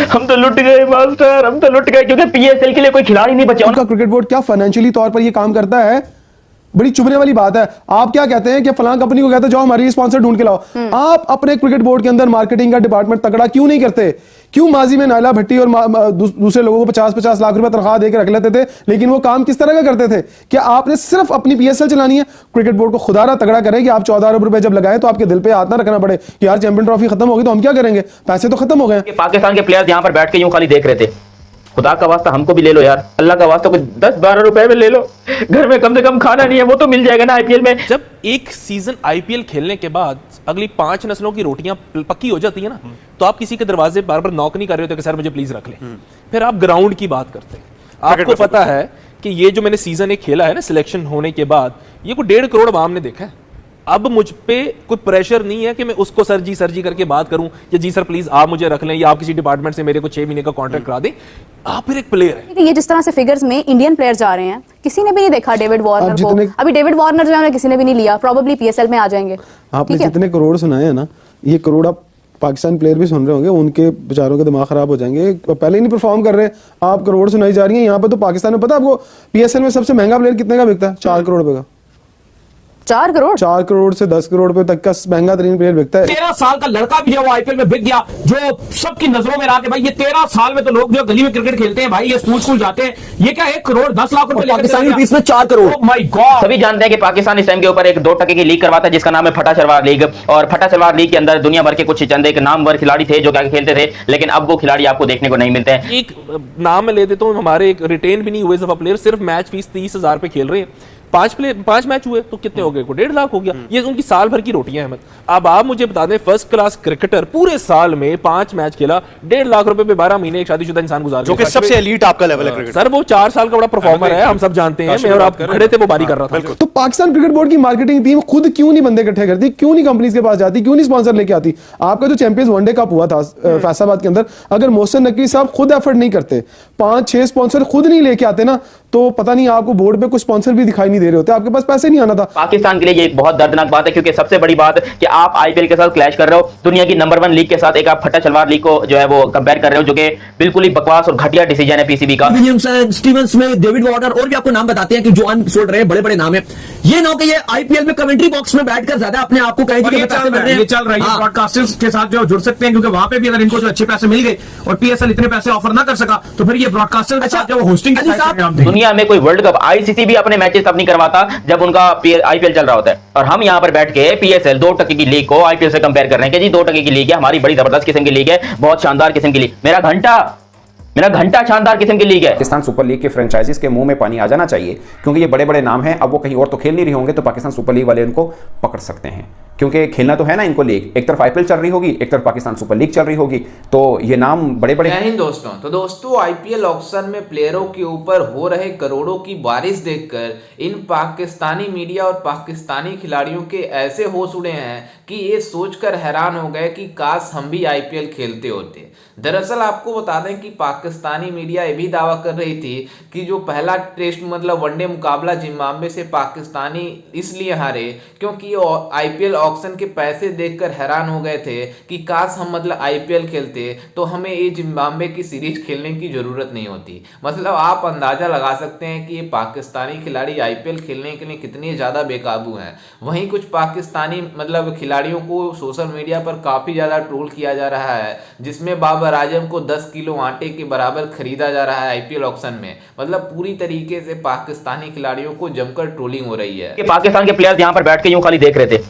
हम तो लुट गए मास्टर, हम तो लुट गए, क्योंकि पीएसएल के लिए कोई खिलाड़ी नहीं बचा। उनका क्रिकेट बोर्ड क्या फाइनेंशियली तौर पर ये काम करता है, बड़ी चुभने वाली बात है। आप क्या कहते हैं कि फलां कंपनी को कहते हैं जाओ हमारी स्पॉन्सर ढूंढ के लाओ। आप अपने क्रिकेट बोर्ड के अंदर मार्केटिंग का डिपार्टमेंट तगड़ा क्यों नहीं करते? क्यों माजी में नायला भट्टी और दूसरे लोगों को 50-50 लाख रुपए तनख्वाह देकर रख लेते थे, लेकिन वो काम किस तरह का करते थे? क्या आपने सिर्फ अपनी पीएसएल चलानी है? क्रिकेट बोर्ड को खुदारा तगड़ा करें कि आप 14 अरब रुपए जब लगाए तो आपके दिल पे हाथ ना रखना पड़े कि यार चैंपियन ट्रॉफी खत्म होगी तो हम क्या करेंगे, पैसे तो खत्म हो गए। पाकिस्तान के प्लेयर्स यहाँ पर बैठ के यूं खाली देख रहे थे। खुदा का वास्ता हमको भी ले लो यार, अल्लाह का वास्ता, कुछ 10-12 रुपए में ले लो, घर में कम से कम खाना नहीं है, वो तो मिल जाएगा ना आईपीएल में। जब एक सीजन आईपीएल खेलने के बाद अगली 5 नस्लों की रोटियां पक्की हो जाती है ना, तो आप किसी के दरवाजे बार बार नॉक नहीं कर रहे होते कि सर मुझे प्लीज रख लें। फिर आप ग्राउंड की बात करते हैं। आपको पता है कि ये जो मैंने सीजन एक खेला है ना सिलेक्शन होने के बाद, ये कोई 1.5 करोड़ आवाम ने देखा है। अब मुझ पे कोई प्रेशर नहीं है कि मैं उसको सर जी करके बात करूं या जी सर प्लीज आप मुझे रख लें या आप किसी डिपार्टमेंट से मेरे को 6 महीने का कॉन्ट्रैक्ट करा दें। आप फिर एक प्लेयर है। ये जिस तरह से फिगर्स में इंडियन प्लेयर जा रहे हैं, किसी ने भी नहीं देखा डेविड वार्नर को। अभी डेविड वार्नर जो है किसी ने भी नहीं लिया, प्रॉब्ली पीएसएल में आ जाएंगे। आपने जितने करोड़ सुनाए हैं ना, ये करोड़ आप पाकिस्तान प्लेयर भी सुन रहे होंगे, उनके बेचारों के दिमाग खराब हो जाएंगे। पहले ही नहीं परफॉर्म कर रहे, आप करोड़ सुनाई जा रही है। यहाँ पे तो पाकिस्तान में पता है आपको पीएसएल में सबसे महंगा प्लेयर कितने का बिकता है? 4 करोड़ रुपए का। 4 करोड़ से 10 करोड़ रुपए तक का महंगा तरीन प्लेयर बिकता है। 13 साल का लड़का भी जो आईपीएल में बिक गया, जो सबकी नजरों में रहा कि भाई ये 13 साल में तो लोग जो गली में क्रिकेट खेलते हैं भाई, ये स्कूल जाते हैं, ये क्या 1 करोड़ 10 लाख रुपए पाकिस्तानी फीस में 4 करोड़। Oh my God. सभी जानते हैं कि पाकिस्तान इस टाइम के ऊपर एक 2 टके की लीग करवाता है जिसका नाम है फटा शलवार लीग। और फटा शलवार लीग के अंदर दुनिया भर के कुछ चंद एक नामवर खिलाड़ी थे जो क्या खेलते थे, लेकिन अब वो खिलाड़ी आपको देखने को नहीं मिलते हैं। एक नाम मैं ले देता हूं, हमारे एक रिटेन भी नहीं हुए सब प्लेयर, सिर्फ मैच फीस 30,000 पे खेल रहे हैं। 5 मैच हुए तो कितने हो गए? 1.5 लाख हो गया। ये उनकी साल भर की रोटियां हैं। अब आप मुझे बता दें, फर्स्ट क्लास क्रिकेटर पूरे साल में 5 मैच खेला, 1.5 लाख रुपए पे 12 महीने एक शादीशुदा इंसान गुजार, जो कि सबसे एलीट आपका लेवल है क्रिकेट। सर वो 4 साल का बड़ा परफॉर्मर है, हम सब जानते हैं। मैं और आप खड़े थे, वो बारी कर रहा था। तो पाकिस्तान क्रिकेट बोर्ड की मार्केटिंग टीम खुद क्यों नहीं बंदे इकट्ठे करती, क्यों नहीं कंपनीज के पास जाती, क्यों नहीं स्पॉन्सर लेके आती? आपका जो चैंपियंस वनडे कप हुआ था फैसलाबाद के अंदर, अगर मोहसिन नकवी साहब खुद एफर्ट नहीं करते, 5-6 स्पॉन्सर खुद नहीं लेके आते ना, तो पता नहीं आपको बोर्ड पे कुछ स्पॉन्सर भी दिखाई नहीं दे रहे होते, आपके पास पैसे नहीं आना था। पाकिस्तान के लिए ये एक बहुत दर्दनाक बात है, क्योंकि सबसे बड़ी बात कि आप आईपीएल के साथ क्लैश कर रहे हो, दुनिया की नंबर 1 लीग के साथ एक आप फटा शलवार लीग को जो है वो कंपेयर कर रहे हो, जो कि बिल्कुल ही बकवास और घटिया डिसीजन है पीसीबी का। स्टीवन स्मिथ, डेविड वार्नर और भी आपको नाम बताते हैं कि जो अनसोल्ड रहे बड़े बड़े नाम है। ये ना कि ये आईपीएल में कमेंट्री बॉक्स में बैठकर ज्यादा अपने आप को कहे कि ये चल रहा है, ब्रॉडकास्टर्स के साथ जो जुड़ सकते हैं, क्योंकि वहां पे भी अगर इनको जो अच्छे पैसे मिल गए और पीएसएल इतने पैसे ऑफर ना कर सका, तो फिर ये ब्रॉडकास्टर के साथ जो होस्टिंग दुनिया में कोई वर्ल्ड कप, आईसीसी भी अपने मैचेस तब नहीं करवाता जब उनका आईपीएल चल रहा होता है, और हम यहाँ पर बैठ के पीएसएल 2 टके की लीग को आईपीएल से कंपेयर कर रहे हैं कि जी 2 टके की लीग है, हमारी बड़ी जबरदस्त किस्म की लीग है, बहुत शानदार किस्म की लीग। मेरा घंटा शानदार किस्म की लीग है। पाकिस्तान सुपर लीग के फ्रेंचाइजीज के मुंह में पानी आ जाना चाहिए, क्योंकि ये बड़े बड़े नाम हैं। अब वो कहीं और तो खेल नहीं रहे होंगे, तो पाकिस्तान सुपर लीग वाले उनको पकड़ सकते हैं, क्योंकि खेलना तो है ना इनको लीग। एक तरफ आईपीएल चल रही होगी, एक तरफ पाकिस्तान सुपर लीग चल रही होगी, तो ये नाम बड़े बड़े। जय हिंद दोस्तों। तो दोस्तों, आईपीएल ऑक्शन में प्लेयरों के ऊपर हो रहे करोड़ों की बारिश देखकर इन पाकिस्तानी मीडिया और पाकिस्तानी खिलाड़ियों के ऐसे होश उड़े हैं कि ये सोचकर हैरान हो गए कि काश हम भी आईपीएल खेलते होते। दरअसल आपको बता दें कि पाकिस्तानी मीडिया ये भी दावा कर रही थी कि जो पहला टेस्ट मतलब वनडे मुकाबला जिम्बाब्वे से पाकिस्तानी इसलिए हारे क्योंकि आईपीएल ऑक्शन के पैसे देखकर हैरान हो गए थे कि काश हम मतलब आईपीएल खेलते तो हमें ये जिम्बाब्वे की सीरीज खेलने की जरूरत नहीं होती। मतलब आप अंदाजा लगा सकते हैं कि ये पाकिस्तानी खिलाड़ी आईपीएल खेलने के लिए कितने ज्यादा बेकाबू हैं। वहीं कुछ पाकिस्तानी मतलब खिलाड़ियों को सोशल मीडिया पर काफी ज्यादा ट्रोल किया जा रहा है, जिसमें बाबर आजम को 10 किलो आटे के बराबर खरीदा जा रहा है आईपीएल ऑक्शन में। मतलब पूरी तरीके से पाकिस्तानी खिलाड़ियों को जमकर ट्रोलिंग हो रही है। पाकिस्तान के प्लेयर्स यहाँ पर बैठ के यूं खाली देख रहे थे।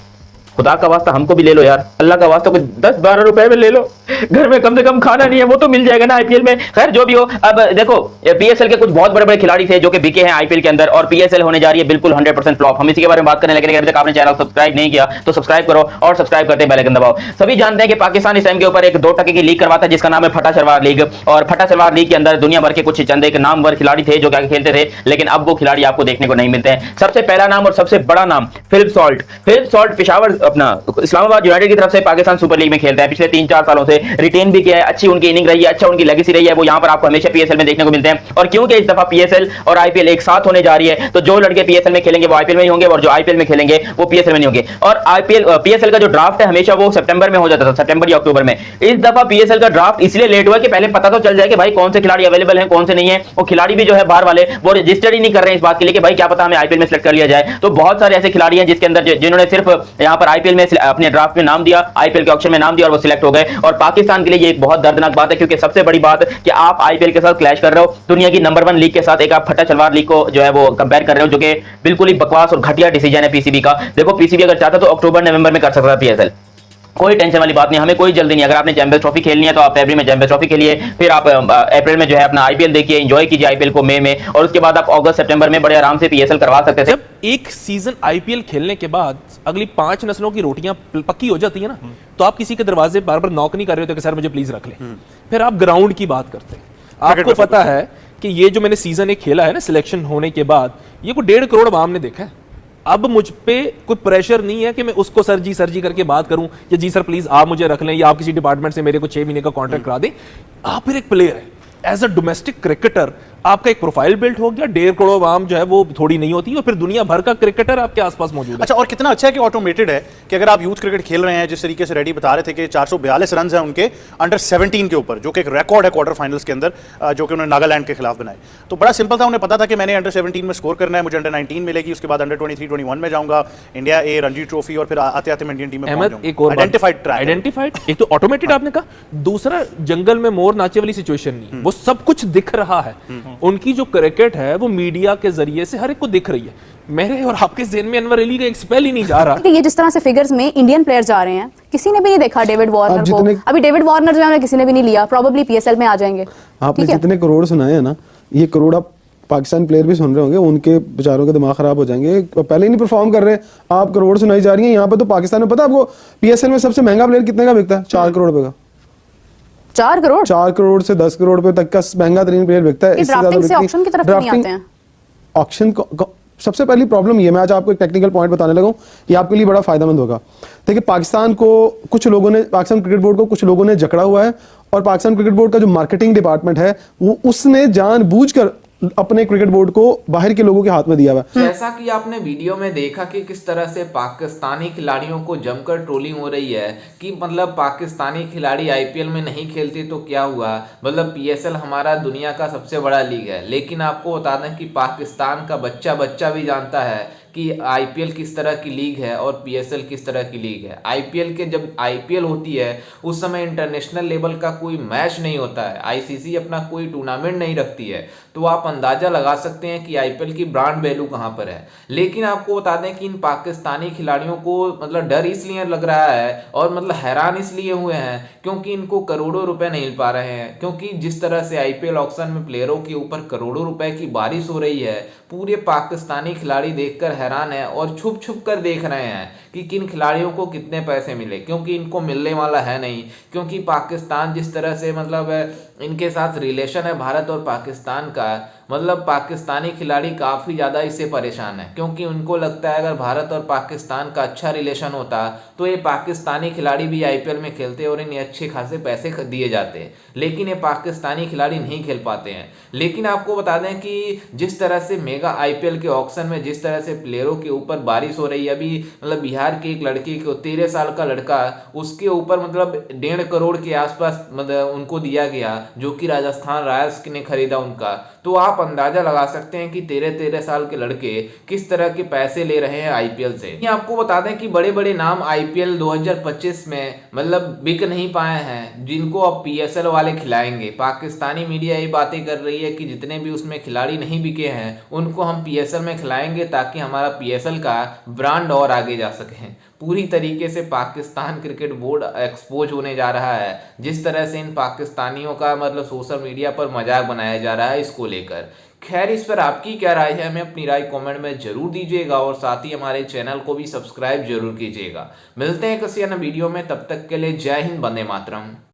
खुदा का वास्ता हमको भी ले लो यार, अल्लाह का वास्ता, कुछ 10-12 रुपए में ले लो, घर में कम से कम खाना नहीं है, वो तो मिल जाएगा ना आईपीएल में। खैर जो भी हो, अब देखो पीएसएल के कुछ बहुत बड़े बड़े खिलाड़ी थे जो कि बिके हैं आईपीएल के अंदर, और पीएसएल होने जा रही है बिल्कुल 100% फ्लॉप। हम इसी के बारे में बात करने लगे, अभी तक आपने चैनल सब्सक्राइब नहीं किया तो सब्सक्राइब करो, और सब्सक्राइब करते बेल आइकन दबाओ। सभी जानते हैं कि पाकिस्तान इस टाइम के ऊपर एक 2 टके की लीग करवाता है जिसका नाम है फटा शलवार लीग। और फटा शलवार लीग के अंदर दुनिया भर के कुछ चंद एक नामवर खिलाड़ी थे जो क्या खेलते थे, लेकिन अब वो खिलाड़ी आपको देखने को नहीं मिलते हैं। सबसे पहला नाम और सबसे बड़ा नाम Philip Salt. Philip Salt Peshawar अपना इस्लामाबाद यूनाइटेड की तरफ से पाकिस्तान सुपर लीग में खेलते हैं, पिछले 3-4 सालों से रिटेन भी किया है, अच्छी उनकी इनिंग रही है, अच्छा उनकी लेगेसी रही है, वो यहाँ पर आपको हमेशा पीएसएल में देखने को मिलते हैं। और क्योंकि इस दफा पीएसएल और आईपीएल एक साथ होने जा रही है, तो जो लड़के पीएसएल में खेलेंगे वो आईपीएल में ही होंगे, और जो आईपीएल में खेलेंगे वो पीएसएल में नहीं होंगे। और पीएसएल का जो ड्राफ्ट है हमेशा वो सितंबर में हो जाता था, सितंबर या अक्टूबर में। इस दफा पीएसएल का ड्राफ्ट इसलिए लेट हुआ कि पहले पता तो चल जाए कि भाई कौन से खिलाड़ी अवेलेबल हैं, कौन से नहीं है। वो खिलाड़ी भी जो है बाहर वाले वो रजिस्टर्ड ही नहीं कर रहे हैं इस बात के लिए कि भाई क्या पता हमें आईपीएल में सिलेक्ट कर लिया जाए। तो बहुत सारे ऐसे खिलाड़ी हैं जिसके अंदर जिन्होंने सिर्फ यहाँ पर आईपीएल में अपने ड्राफ्ट में नाम दिया, आईपीएल के ऑक्शन में नाम दिया और वो सिलेक्ट हो गए। और पाकिस्तान के लिए ये एक बहुत दर्दनाक बात है, क्योंकि सबसे बड़ी बात कि आप आईपीएल के साथ क्लैश कर रहे हो, दुनिया की नंबर 1 लीग के साथ एक आप फटा शलवार लीग को जो है वो कंपेयर कर रहे हो, जो कि बिल्कुल ही बकवास और घटिया डिसीजन है पीसीबी का। देखो पीसीबी अगर चाहता तो अक्टूबर नवंबर में कर सकता था पीएसएल, कोई टेंशन वाली बात नहीं, हमें कोई जल्दी नहीं। अगर आपने चैंपियंस ट्रॉफी खेलनी है तो आप फरवरी में चैंपियंस ट्रॉफी खेलिए, फिर आप अप्रैल में जो है अपना आईपीएल देखिए, एंजॉय कीजिए आईपीएल को मई में, और उसके बाद आप अगस्त सितंबर में बड़े आराम से पीएसएल करवा सकते थे। जब एक सीजन आईपीएल खेलने के बाद अगली 5 नस्लों की रोटियां पक्की हो जाती है ना, तो आप किसी के दरवाजे बार बार नॉक नहीं कर रहे होते कि सर मुझे प्लीज रख लें। फिर आप ग्राउंड की बात करते हैं। आपको पता है कि ये जो मैंने सीजन एक खेला है ना सिलेक्शन होने के बाद, ये कोई 1.5 करोड़ आवाम ने देखा है। अब मुझ पे कोई प्रेशर नहीं है कि मैं उसको सर जी करके बात करूं, या जी सर प्लीज आप मुझे रख लें, या आप किसी डिपार्टमेंट से मेरे को 6 महीने का कॉन्ट्रैक्ट करा दें। आप फिर एक प्लेयर है, एज अ डोमेस्टिक क्रिकेटर आपका एक प्रोफाइल बिल्ड हो गया। 1.5 करोड़ आवाम जो है वो थोड़ी नहीं होती, और फिर दुनिया भर का क्रिकेटर आपके आसपास मौजूद है। अच्छा, और कितना अच्छा है कि ऑटोमेटेड है कि अगर आप यूथ क्रिकेट खेल रहे हैं, जिस तरीके से रेडी बता रहे थे कि 442 रन हैं उनके अंडर 17 के ऊपर, जो कि एक रिकॉर्ड है क्वार्टर फाइनल्स के अंदर, जो कि उन्होंने नागालैंड के खिलाफ बनाए। तो बड़ा सिंपल था, उन्हें पता था कि मैंने अंडर 17 में स्कोर करना है, मुझे अंडर 19 मिलेगी, उसके बाद अंडर 23-21 में जाऊंगा, इंडिया ए, रणजी ट्रॉफी, और फिर आते आते मैं इंडियन टीम में पहुंच जाऊंगा। एक और आइडेंटिफाइड ट्रैक, आइडेंटिफाइड। एक तो ऑटोमेटेड आपने कहा, दूसरा जंगल में मोर नाचे वाली सिचुएशन नहीं, वो सब कुछ दिख रहा है। उनकी जो क्रिकेट है वो मीडिया के जरिए से हर एक को दिख रही है। मेरे और आपके ज़हन में अनवर अली का एक स्पेल ही नहीं जा रहा। ये जिस तरह से फिगर्स में इंडियन प्लेयर जा रहे हैं, किसी ने भी नहीं देखा डेविड वार्नर को। अभी डेविड वार्नर जो है किसी ने भी नहीं लिया, प्रोबेबली पीएसएल में आ जाएंगे। आपने जितने करोड़ सुनाए हैं ना, ये करोड़ आप पाकिस्तान प्लेयर भी सुन रहे होंगे, उनके बेचारों के दिमाग खराब हो जाएंगे। पहले ही नहीं परफॉर्म कर रहे, आप करोड़ सुनाई जा रही है यहाँ पे। तो पाकिस्तान में पता आपको पीएसएल में सबसे महंगा प्लेयर कितने का बिकता है? 4 करोड़ रुपए का। 4 करोड़ से 10 करोड़ रुपए तक का महंगा तरीन प्लेयर बिकता है। ड्राफ्टिंग से ऑक्शन की तरफ नहीं आते हैं। ऑक्शन सबसे पहली प्रॉब्लम ये, मैं आज आपको एक टेक्निकल पॉइंट बताने लगा हूं, ये आपके लिए बड़ा फायदेमंद होगा। देखिए, पाकिस्तान को कुछ लोगों ने, पाकिस्तान क्रिकेट बोर्ड को कुछ लोगों ने जकड़ा हुआ है, और पाकिस्तान क्रिकेट बोर्ड का जो मार्केटिंग डिपार्टमेंट है वो उसने जानबूझकर अपने क्रिकेट बोर्ड को बाहर के लोगों के हाथ में दिया हुआ। जैसा कि आपने वीडियो में देखा कि किस तरह से पाकिस्तानी खिलाड़ियों को जमकर ट्रोलिंग हो रही है कि मतलब पाकिस्तानी खिलाड़ी आईपीएल में नहीं खेलते तो क्या हुआ, मतलब पीएसएल हमारा दुनिया का सबसे बड़ा लीग है। लेकिन आपको बता दें कि पाकिस्तान का बच्चा भी जानता है कि आईपीएल किस तरह की लीग है और पीएसएल किस तरह की लीग है। आईपीएल के जब आईपीएल होती है उस समय इंटरनेशनल लेवल का कोई मैच नहीं होता है, आईसीसी अपना कोई टूर्नामेंट नहीं रखती है, तो आप अंदाजा लगा सकते हैं कि आईपीएल की ब्रांड वैल्यू कहां पर है। लेकिन आपको बता दें कि इन पाकिस्तानी खिलाड़ियों को मतलब डर इसलिए लग रहा है और मतलब हैरान इसलिए हुए हैं क्योंकि इनको करोड़ों रुपए नहीं मिल पा रहे हैं। क्योंकि जिस तरह से आईपीएल ऑक्शन में प्लेयरों के ऊपर करोड़ों रुपए की बारिश हो रही है, पूरे पाकिस्तानी खिलाड़ी देखकर हैरान है और छुप छुप कर देख रहे हैं कि किन खिलाड़ियों को कितने पैसे मिले, क्योंकि इनको मिलने वाला है नहीं। क्योंकि पाकिस्तान जिस तरह से मतलब इनके साथ रिलेशन है भारत और पाकिस्तान का, मतलब पाकिस्तानी खिलाड़ी काफ़ी ज़्यादा इससे परेशान है, क्योंकि उनको लगता है अगर भारत और पाकिस्तान का अच्छा रिलेशन होता तो ये पाकिस्तानी खिलाड़ी भी आईपीएल में खेलते और इन्हें अच्छे खासे पैसे दिए जाते। लेकिन ये पाकिस्तानी खिलाड़ी नहीं खेल पाते हैं। लेकिन आपको बता दें कि जिस तरह से मेगा आईपीएल के ऑक्शन में जिस तरह से प्लेयरों के ऊपर बारिश हो रही है, अभी मतलब बिहार के एक लड़के को 13 साल का लड़का, उसके ऊपर मतलब 1.5 करोड़ के आसपास मतलब उनको दिया गया, जो कि राजस्थान रॉयल्स ने खरीदा उनका। तो आप अंदाजा लगा सकते हैं कि 13 साल के लड़के किस तरह के पैसे ले रहे हैं आईपीएल से। आपको बता दें कि बड़े बड़े नाम आईपीएल 2025 में मतलब बिक नहीं पाए हैं, जिनको अब पीएसएल वाले खिलाएंगे। पाकिस्तानी मीडिया ये बातें कर रही है कि जितने भी उसमें खिलाड़ी नहीं बिके हैं उनको हम पीएसएल में खिलाएंगे ताकि हमारा पीएसएल का ब्रांड और आगे जा सके। पूरी तरीके से पाकिस्तान क्रिकेट बोर्ड एक्सपोज होने जा रहा है। जिस तरह से इन पाकिस्तानियों का मतलब सोशल मीडिया पर मजाक बनाया जा रहा है इसको लेकर। खैर, इस पर आपकी क्या राय है, हमें अपनी राय कमेंट में जरूर दीजिएगा और साथ ही हमारे चैनल को भी सब्सक्राइब जरूर कीजिएगा। मिलते हैं किसी अन्य वीडियो में, तब तक के लिए जय हिंद, वंदे मातरम।